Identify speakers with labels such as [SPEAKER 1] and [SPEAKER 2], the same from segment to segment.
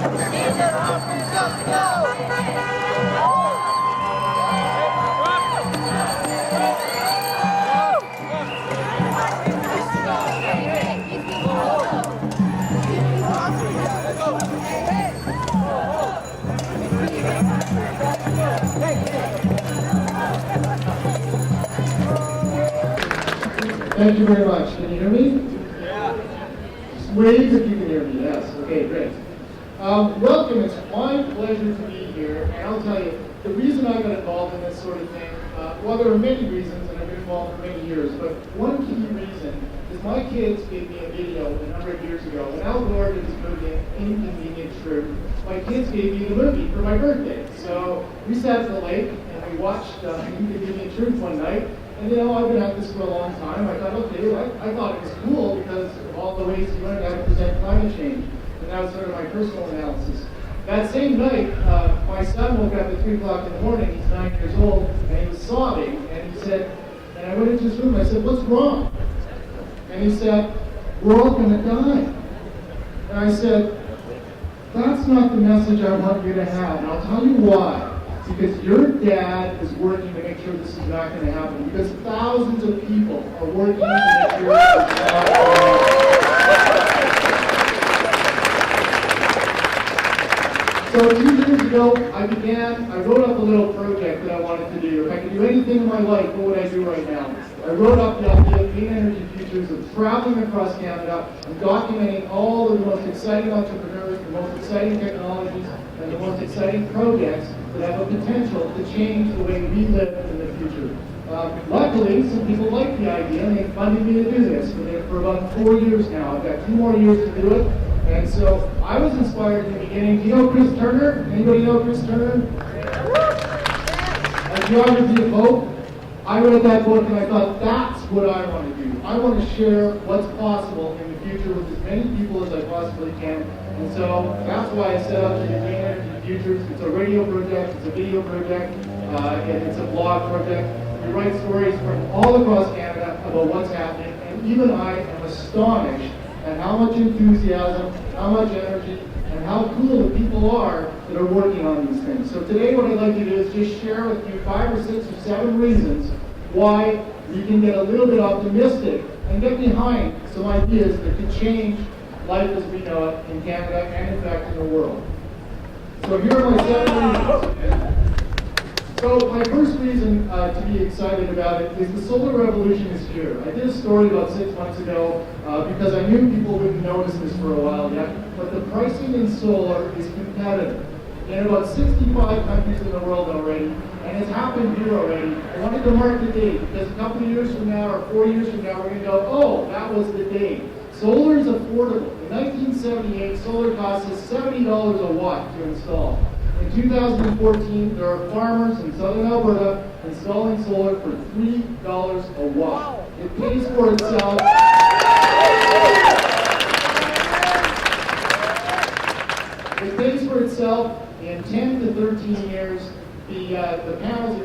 [SPEAKER 1] Thank you very much. Can you hear me? Yeah. Wave if you can hear me. Yes. Okay, great. Welcome. It's my pleasure to be here. And I'll tell you, the reason I got involved in this sort of thing, well, there are many reasons, and I've been involved for many years, but one key reason is my kids gave me a video a number of years ago. When Alberta did this movie, Inconvenient Truth, my kids gave me the movie for my birthday. So we sat at the lake and we watched Inconvenient Truth one night. And I've been at this for a long time. I thought, okay, I thought it was cool because of all the ways you learned how to present climate change. And that was sort of my personal analysis. That same night, my son woke up at 3 o'clock in the morning. He's 9 years old, and he was sobbing. And he said, and I went into his room and I said, what's wrong? And he said, we're all going to die. And I said, that's not the message I want you to have. And I'll tell you why. Because your dad is working to make sure this is not going to happen. Because thousands of people are working to make sure this is not going to happen. So 2 years ago, I wrote up a little project that I wanted to do. If I could do anything in my life, what would I do right now? I wrote up the idea of clean energy futures of traveling across Canada and documenting all of the most exciting entrepreneurs, the most exciting technologies, and the most exciting projects that have a potential to change the way we live in the future. Luckily, some people like the idea and they funded me to do this for about 4 years now. I've got 2 more years to do it. And so I was inspired in the beginning. Do you know Chris Turner? Anybody know Chris Turner? Geography of Hope. I read that book and I thought, that's what I want to do. I want to share what's possible in the future with as many people as I possibly can. And so that's why I set up the Clean Energy Futures. It's a radio project, it's a video project, and it's a blog project. We write stories from all across Canada about what's happening, and even I am astonished at how much enthusiasm, how much energy, and how cool the people are that are working on these things. So today what I'd like to do is just share with you 5 or 6 or 7 reasons why we can get a little bit optimistic and get behind some ideas that could change life as we know it in Canada and in fact in the world. So here are my 7 reasons. So my first reason to be excited about it is the solar revolution is here. I did a story about 6 months ago because I knew people wouldn't notice this for a while yet, but the pricing in solar is competitive in about 65 countries in the world already, and it's happened here already. I wanted to mark the date because a couple of years from now or 4 years from now we're going to go, oh, that was the date. Solar is affordable. In 1978, solar cost us $70 a watt to install. In 2014, there are farmers in southern Alberta installing solar for $3 a watt. It pays for itself. It pays for itself in 10 to 13 years. The panels, the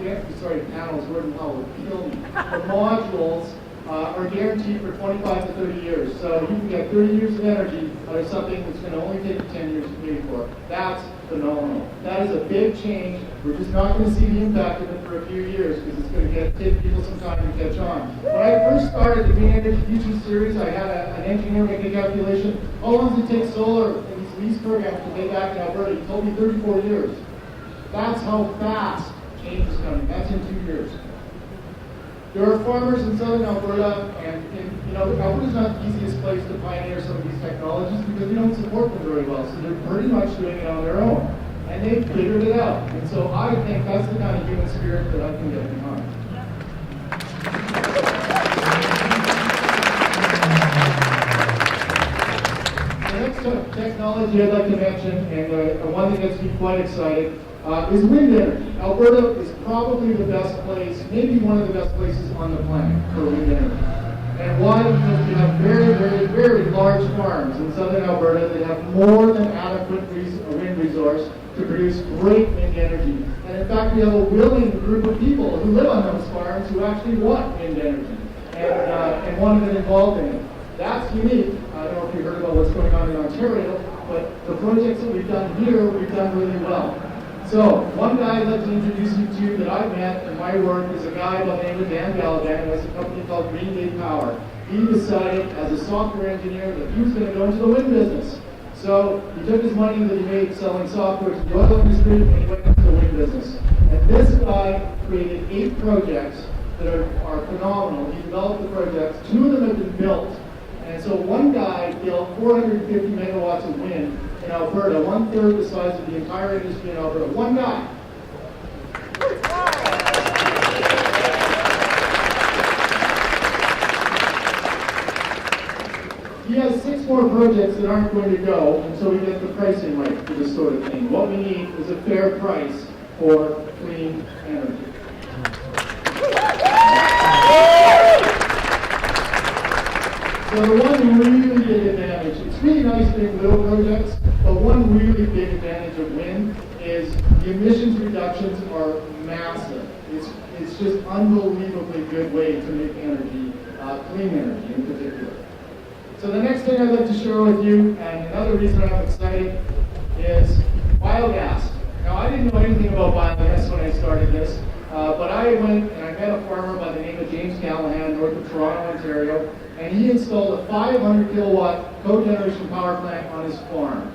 [SPEAKER 1] modules are guaranteed for 25 to 30 years. So you can get 30 years of energy out of something that's going to only take you 10 years to pay for. That's phenomenal. That is a big change. We're just not going to see the impact of it for a few years because it's going to take people some time to catch on. When I first started the Clean Energy Futures series, I had an engineer make a calculation. How long does it take solar in these lease programs to pay back in Alberta? He told me 34 years. That's how fast change is coming. That's in 2 years. There are farmers in southern Alberta, and Alberta's not the easiest place to pioneer some of these technologies because we don't support them very well. So they're pretty much doing it on their own. And they've figured it out. And so I think that's the kind of human spirit that I can get behind. The next technology I'd like to mention, and one that gets me quite excited, is wind energy. Alberta is probably the best place, maybe one of the best places on the planet for wind energy. And why? Because we have very, very, very large farms in southern Alberta that have more than adequate wind resource to produce great wind energy. And in fact, we have a willing group of people who live on those farms who actually want wind energy and want to get involved in it. That's unique. I don't know if you heard about what's going on in Ontario, but the projects that we've done here, we've done really well. So, one guy I'd like to introduce you to that I've met in my work is a guy by the name of Dan Gallivan, who has a company called Green Day Power. He decided, as a software engineer, that he was going to go into the wind business. So, he took his money that he made selling software to the oil industry, and he went into the wind business. And this guy created 8 projects that are phenomenal. He developed the projects. 2 of them have been built. And so one guy built 450 megawatts of wind in Alberta, 1/3 the size of the entire industry in Alberta. One guy. He has 6 more projects that aren't going to go until we get the pricing right for this sort of thing. What we need is a fair price for clean energy. So the one really big advantage, it's really nice doing little projects, but one really big advantage of wind is the emissions reductions are massive. It's just unbelievably good way to make energy, clean energy in particular. So the next thing I'd like to share with you, and another reason I'm excited, is biogas. Now I didn't know anything about biogas when I started this, but I went and I met a farmer by the name of James Callahan, north of Toronto, Ontario, and he installed a 500 kilowatt cogeneration power plant on his farm.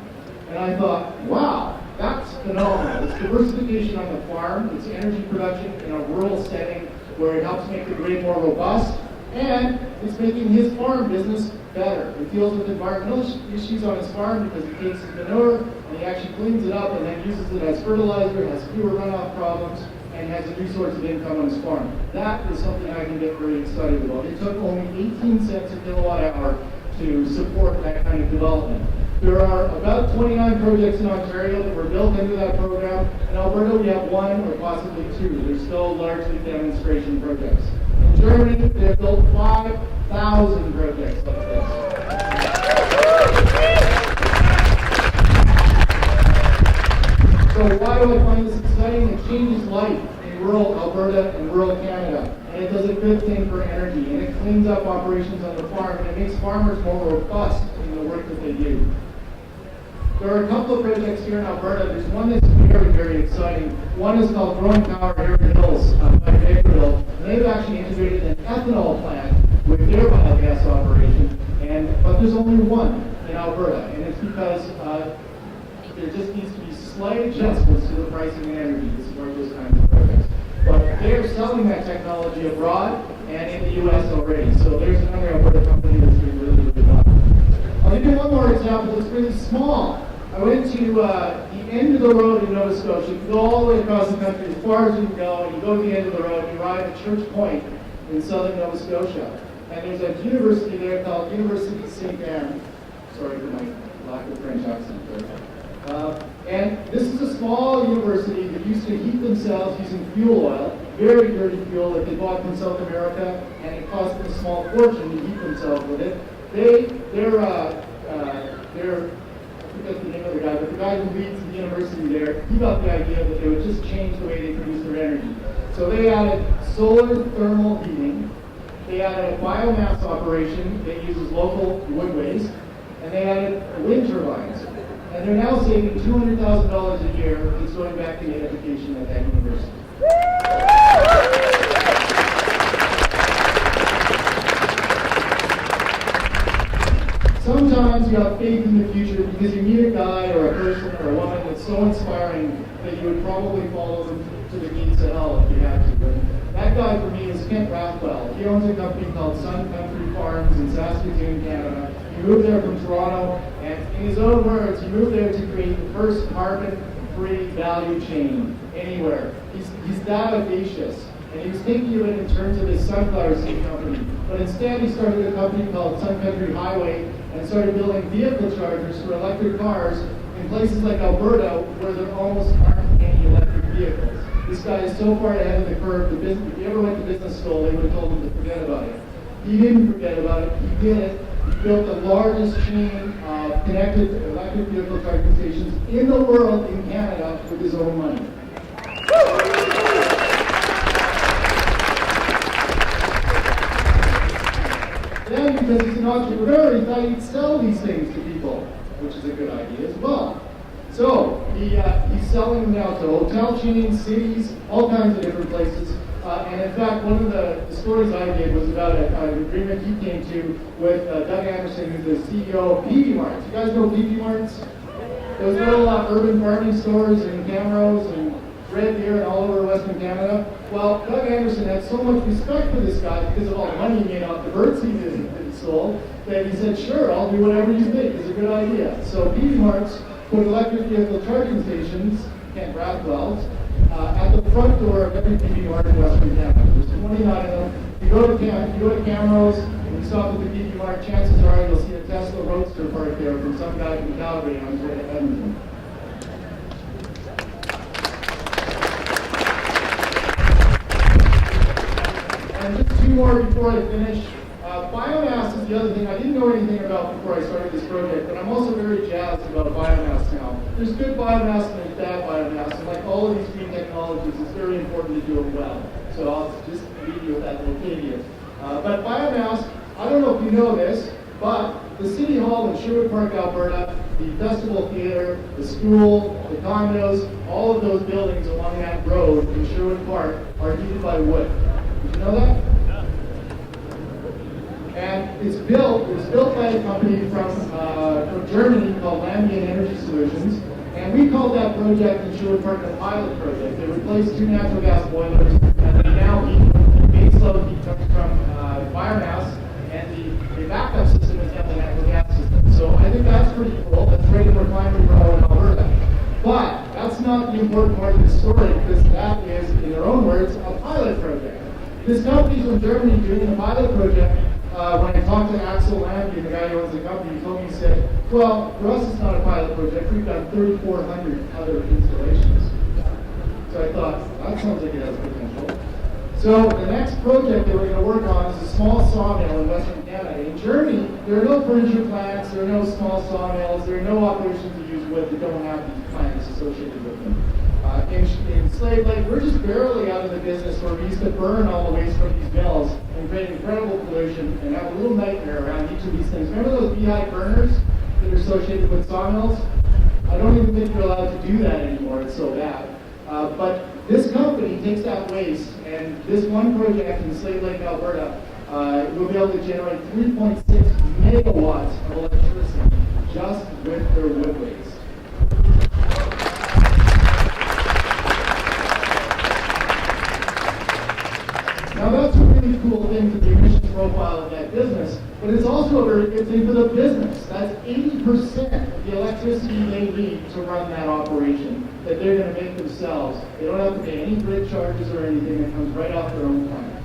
[SPEAKER 1] And I thought, wow, that's phenomenal. It's diversification on the farm, it's energy production in a rural setting where it helps make the grid more robust, and it's making his farm business better. He deals with environmental issues on his farm because he takes his manure and he actually cleans it up and then uses it as fertilizer, has fewer runoff problems, and has a new source of income on his farm. That is something I can get very excited about. It took only 18 cents a kilowatt hour to support that kind of development. There are about 29 projects in Ontario that were built into that program. In Alberta, we have 1 or possibly 2. They're still largely demonstration projects. In Germany, they've built 5,000 projects like this. So why do I find this exciting? It changes life in rural Alberta and rural Canada. And it does a good thing for energy. And it cleans up operations on the farm. And it makes farmers more robust in the work that they do. There are a couple of projects here in Alberta. There's one that's very, very exciting. One is called Growing Power here in the Hills by Bakerville. And they've actually integrated an ethanol plant with their biogas operation. But there's only one in Alberta. And it's because there just needs to be slight adjustments to the pricing and energy to support those kinds of projects. But they're selling that technology abroad and in the U.S. already. So there's another Alberta company that's doing really, really well. I'll give you one more example that's really small. I went to the end of the road in Nova Scotia. You can go all the way across the country as far as you can go, and you go to the end of the road, and you arrive at Church Point in southern Nova Scotia. And there's a university there called University of St. Anne. Sorry for my lack of French accent there. And this is a small university that used to heat themselves using fuel oil, very dirty fuel that they bought from South America, and it cost them a small fortune to heat themselves with it. They're I forget the name of the guy, but the guy who leads the university there, he got the idea that they would just change the way they produce their energy. So they added solar thermal heating, they added a biomass operation that uses local wood waste, and they added wind turbines. And they're now saving $200,000 a year that's going back to the education at that university. Sometimes you have faith in the future because you meet a guy or a person or a woman that's so inspiring that you would probably follow them to the gates of hell if you had to. But that guy for me is Kent Rathwell. He owns a company called Sun Country Farms in Saskatoon, Canada. He moved there from Toronto, and in his own words, he moved there to create the first carbon-free value chain anywhere. He's that audacious. And he was thinking of it in terms of his sunflower seed company. But instead, he started a company called Sun Country Highway and started building vehicle chargers for electric cars in places like Alberta where there almost aren't any electric vehicles. This guy is so far ahead of the curve. If you ever went to business school, they would have told him to forget about it. He didn't forget about it. He did it. He built the largest chain of connected electric vehicle charging stations in the world in Canada with his own money. Then, because he's an entrepreneur, he thought he'd sell these things to people. which is a good idea as well. So he's selling them now to hotel chains, cities, all kinds of different places. And in fact, one of the stories I did was about an agreement he came to with Doug Anderson, who's the CEO of PV Marts. You guys know PV Marts? Those little urban farming stores in Camrose and Red Deer and all over Western Canada. Well, Doug Anderson had so much respect for this guy because of all the money he made off the birdseed that he sold, that he said, sure, I'll do whatever you think. It's a good idea. So PV Marts put electric vehicle charging stations, Kent Rathwell's, at the front door of every PV Mart in Western Canada. There's 29 of them. You go to Camrose, and you stop at the PV Mart, chances are you'll see a Tesla Roadster parked there from some guy from Calgary on his way to Edmonton. And just two more before I finish. Biomass is the other thing I didn't know anything about before I started this project, but I'm also very jazzed about biomass now. There's good biomass and there's bad biomass, and like all of these green technologies, it's very important to do it well. So I'll just leave you with that little caveat. But biomass, I don't know if you know this, but the City Hall in Sherwood Park, Alberta, the Festival Theatre, the school, the condos, all of those buildings along that road in Sherwood Park are heated by wood. Did you know that? And it was built by a company from Germany called Lambien Energy Solutions. And we called that project in Sherwood Park a pilot project. They replaced 2 natural gas boilers, and they now heat base load heat comes from biomass, and the backup system is now the natural gas system. So I think that's pretty cool. That's regular climate control in Alberta. But that's not the important part of the story, because that is, in their own words, a pilot project. This company from Germany doing the pilot project. When I talked to Axel Lambie, the guy who owns the company, he told me, he said, well, for us it's not a pilot project, we've done 3,400 other installations. So I thought, that sounds like it has potential. So the next project that we're going to work on is a small sawmill in Western Canada. In Germany, there are no furniture plants, there are no small sawmills, there are no operations that use wood that don't have these plants associated with them. In Slave Lake, we're just barely out of the business where we used to burn all the waste from these mills and create incredible pollution and have a little nightmare around each of these things. Remember those beehive burners that are associated with sawmills? I don't even think you're allowed to do that anymore, it's so bad. But this company takes that waste, and this one project in Slave Lake, Alberta, will be able to generate 3.6 megawatts of electricity just with their wood waste. Now that's a really cool thing for the emissions profile of that business, but it's also a very good thing for the business. That's 80% of the electricity they need to run that operation that they're going to make themselves. They don't have to pay any grid charges or anything. It comes right off their own plant.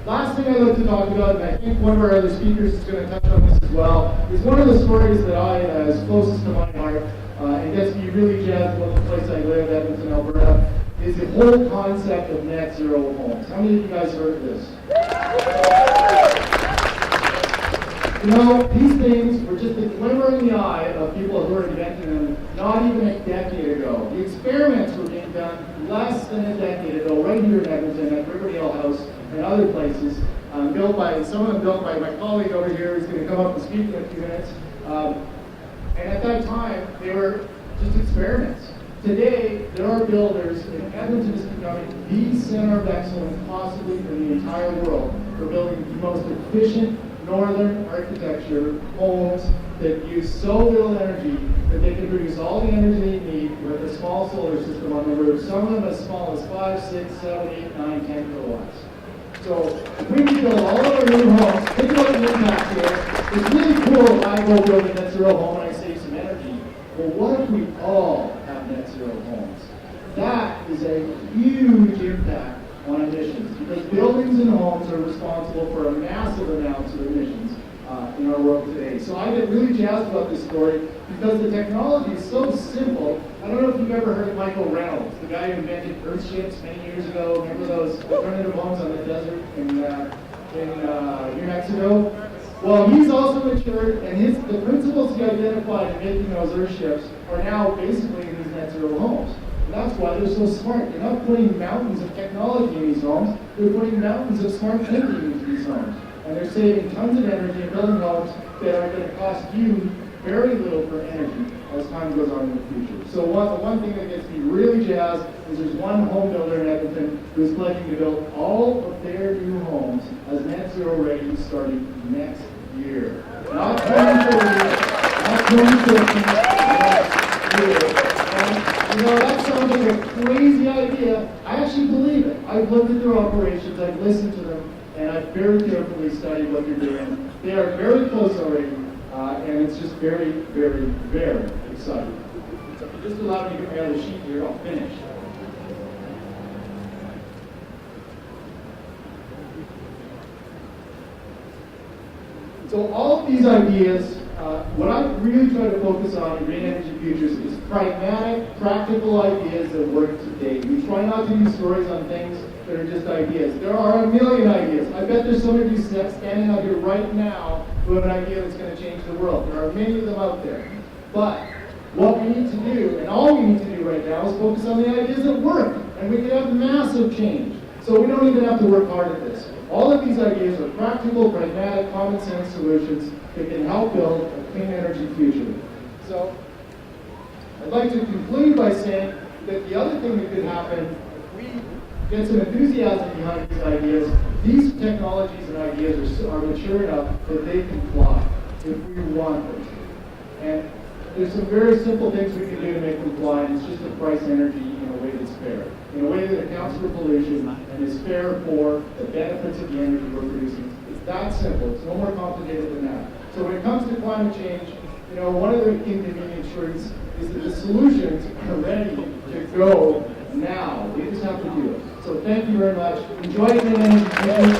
[SPEAKER 1] Last thing I'd like to talk about, and I think one of our other speakers is going to touch on this as well, is one of the stories that is closest to my heart and gets me really jazzed about the place I live, Edmonton, Alberta, is the whole concept of net zero homes. How many of you guys heard of this? You know, these things were just a glimmer in the eye of people who were inventing them not even a decade ago. The experiments were being done less than a decade ago, right here in Edmonton at Riverdale House and other places, some of them built by my colleague over here who's going to come up and speak in a few minutes. And at that time, they were just experiments. Today, there are builders, and Edmonton is becoming the center of excellence possibly for the entire world for building the most efficient northern architecture homes that use so little energy that they can produce all the energy they need with a small solar system on the roof, some of them as small as 5, 6, 7, 8, 9, 10 kilowatts. So if we can build all of our new homes, think about the impact here. It's really cool if I go build a net zero home and I save some energy. But what if we all have net zero homes? That is a huge impact on emissions, because buildings and homes are responsible for a massive amounts of emissions in our world today. So I get really jazzed about this story because the technology is so simple. I don't know if you've ever heard of Michael Reynolds, the guy who invented earthships many years ago. Remember those alternative homes on the desert in New Mexico? Well, he's also matured, and the principles he identified in making those earthships are now basically in these net zero homes. And that's why they're so smart. They're not putting mountains of technology in these homes, they're putting mountains of smart thinking into these homes. And they're saving tons of energy and building homes that are going to cost you very little for energy as time goes on in the future. So the one thing that gets me really jazzed is there's one home builder in Edmonton who's pledging to build all of their new homes as net zero ready starting next year. Not 2040, not 2050, next year. And, that sounds like a crazy idea. I actually believe it. I've looked at their operations, I've listened to them, and I've very carefully studied what they're doing. They are very close already, and it's just very, very, very exciting. So if you just allow me to get my other sheet here, I'll finish. So all of these ideas, what I really try to focus on in Green Energy Futures is pragmatic, practical ideas that work today. We try not to use stories on things that are just ideas. There are a million ideas. I bet there's some of you standing out here right now who have an idea that's going to change the world. There are many of them out there. But what we need to do, and all we need to do right now, is focus on the ideas that work. And we can have massive change. So we don't even have to work hard at this. All of these ideas are practical, pragmatic, common sense solutions that can help build a clean energy future. So I'd like to conclude by saying that the other thing that could happen, if we get some enthusiasm behind these ideas, these technologies and ideas are mature enough that they can fly if we want them. And there's some very simple things we can do to make them fly, and it's just to price energy in a way that's fair, in a way that accounts for pollution and is fair for the benefits of the energy we're producing. It's that simple. It's no more complicated than that. So when it comes to climate change, one of the inconvenient truths is that the solutions are ready to go now. We just have to do it. So thank you very much. Enjoy the energy.